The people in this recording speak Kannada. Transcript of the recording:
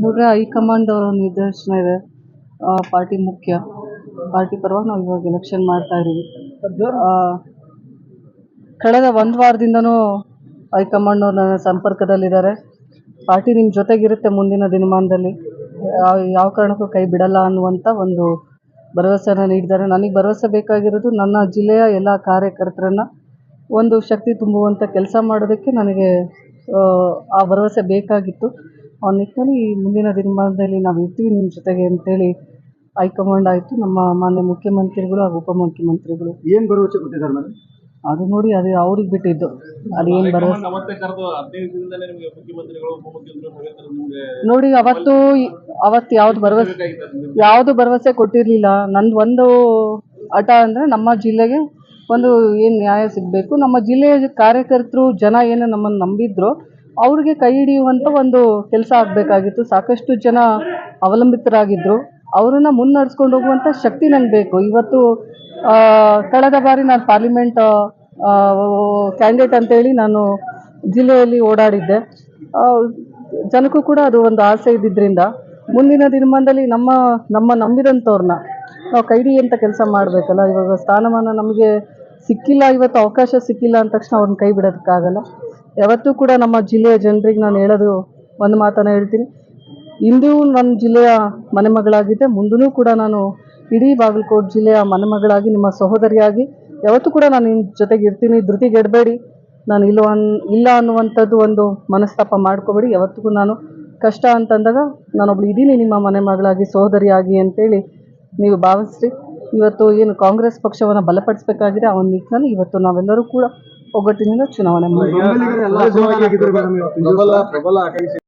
ನೋಡ್ರೆ ಹೈಕಮಾಂಡ್ ನಿರ್ದೇಶನ ಇದೆ. ಪಾರ್ಟಿ ಮುಖ್ಯ. ಪಾರ್ಟಿ ಪರವಾಗಿ ನಾವು ಇವಾಗ ಎಲೆಕ್ಷನ್ ಮಾಡ್ತಾ ಇದೀವಿ. ಕಳೆದ ಒಂದು ವಾರದಿಂದನೂ ಹೈಕಮಾಂಡ್ ಅವ್ರು ನನ್ನ ಸಂಪರ್ಕದಲ್ಲಿದ್ದಾರೆ. ಪಾರ್ಟಿ ನಿಮ್ಮ ಜೊತೆಗಿರುತ್ತೆ ಮುಂದಿನ ದಿನಮಾನದಲ್ಲಿ, ಯಾವ ಕಾರಣಕ್ಕೂ ಕೈ ಬಿಡಲ್ಲ ಅನ್ನುವಂಥ ಒಂದು ಭರವಸೆನ ನೀಡಿದ್ದಾರೆ. ನನಗೆ ಭರವಸೆ ಬೇಕಾಗಿರೋದು ನನ್ನ ಜಿಲ್ಲೆಯ ಎಲ್ಲ ಕಾರ್ಯಕರ್ತರನ್ನು ಒಂದು ಶಕ್ತಿ ತುಂಬುವಂಥ ಕೆಲಸ ಮಾಡೋದಕ್ಕೆ ನನಗೆ ಆ ಭರವಸೆ ಬೇಕಾಗಿತ್ತು. ಆ ನಿಟ್ಟಿನಲ್ಲಿ ಮುಂದಿನ ದಿನಮಾನದಲ್ಲಿ ನಾವು ಇರ್ತೀವಿ ನಿಮ್ಮ ಜೊತೆಗೆ ಅಂತೇಳಿ ಹೈಕಮಾಂಡ್ ಆಯಿತು, ನಮ್ಮ ಮಾನ್ಯ ಮುಖ್ಯಮಂತ್ರಿಗಳು ಹಾಗೂ ಉಪಮುಖ್ಯಮಂತ್ರಿಗಳು. ಏನು ಭರವಸೆ ಕೊಟ್ಟಿದ್ದಾರೆ ಮೇಡಮ್? ಅದು ನೋಡಿ, ಅದು ಅವ್ರಿಗೆ ಬಿಟ್ಟಿದ್ದು. ಅದು ಏನು ಭರವಸೆ ನೋಡಿ, ಅವತ್ತು ಯಾವುದು ಭರವಸೆ ಕೊಟ್ಟಿರಲಿಲ್ಲ. ನಂದು ಒಂದು ಹಠ ಅಂದರೆ ನಮ್ಮ ಜಿಲ್ಲೆಗೆ ಒಂದು ಏನು ನ್ಯಾಯ ಸಿಗಬೇಕು, ನಮ್ಮ ಜಿಲ್ಲೆಯ ಕಾರ್ಯಕರ್ತರು ಜನ ಏನು ನಮ್ಮನ್ನು ನಂಬಿದ್ರು ಅವ್ರಿಗೆ ಕೈ ಹಿಡಿಯುವಂಥ ಒಂದು ಕೆಲಸ ಆಗಬೇಕಾಗಿತ್ತು. ಸಾಕಷ್ಟು ಜನ ಅವಲಂಬಿತರಾಗಿದ್ದರು, ಅವರನ್ನು ಮುನ್ನಡೆಸ್ಕೊಂಡು ಹೋಗುವಂಥ ಶಕ್ತಿ ನನಗೆ ಬೇಕು. ಇವತ್ತು ಕಳೆದ ಬಾರಿ ನಾನು ಪಾರ್ಲಿಮೆಂಟ್ ಕ್ಯಾಂಡಿಡೇಟ್ ಅಂತೇಳಿ ನಾನು ಜಿಲ್ಲೆಯಲ್ಲಿ ಓಡಾಡಿದ್ದೆ. ಜನಕ್ಕೂ ಕೂಡ ಅದು ಒಂದು ಆಸೆ ಇದ್ದಿದ್ದರಿಂದ ಮುಂದಿನ ದಿನಮಾನದಲ್ಲಿ ನಮ್ಮ ನಂಬಿದಂಥವ್ರನ್ನ ನಾವು ಕೈ ಹಿಡಿಯುವಂಥ ಕೆಲಸ ಮಾಡಬೇಕಲ್ಲ. ಇವಾಗ ಸ್ಥಾನಮಾನ ನಮಗೆ ಸಿಕ್ಕಿಲ್ಲ, ಇವತ್ತು ಅವಕಾಶ ಸಿಕ್ಕಿಲ್ಲ ಅಂದ ತಕ್ಷಣ ಅವ್ರನ್ನ ಕೈ ಬಿಡೋದಕ್ಕಾಗಲ್ಲ. ಯಾವತ್ತೂ ಕೂಡ ನಮ್ಮ ಜಿಲ್ಲೆಯ ಜನರಿಗೆ ನಾನು ಹೇಳೋದು ಒಂದು ಮಾತನ್ನು ಹೇಳ್ತೀನಿ, ಇಂದು ನನ್ನ ಜಿಲ್ಲೆಯ ಮನೆ ಮಗಳಾಗಿದ್ದೆ, ಮುಂದೂ ಕೂಡ ನಾನು ಇಡೀ ಬಾಗಲಕೋಟೆ ಜಿಲ್ಲೆಯ ಮನೆ ಮಗಳಾಗಿ ನಿಮ್ಮ ಸಹೋದರಿಯಾಗಿ ಯಾವತ್ತೂ ಕೂಡ ನಾನು ನಿಮ್ಮ ಜೊತೆಗೆ ಇರ್ತೀನಿ. ಧೃತಿಗೆಡಬೇಡಿ, ನಾನು ಇಲ್ಲ ಅನ್ನುವಂಥದ್ದು ಒಂದು ಮನಸ್ತಾಪ ಮಾಡ್ಕೋಬೇಡಿ. ಯಾವತ್ತಿಗೂ ನಾನು ಕಷ್ಟ ಅಂತಂದಾಗ ನಾನೊಬ್ಳು ಇದ್ದೀನಿ ನಿಮ್ಮ ಮನೆ ಮಗಳಾಗಿ, ಸಹೋದರಿಯಾಗಿ ಅಂತೇಳಿ ನೀವು ಭಾವಿಸ್ರಿ. ಇವತ್ತು ಏನು ಕಾಂಗ್ರೆಸ್ ಪಕ್ಷವನ್ನು ಬಲಪಡಿಸಬೇಕಾಗಿದೆ, ಆ ಒಂದು ನಿಟ್ಟಿನಲ್ಲಿ ಇವತ್ತು ನಾವೆಲ್ಲರೂ ಕೂಡ ಒಗ್ಗಟ್ಟಿನಿಂದ ಚುನಾವಣೆ ಮಾಡಿ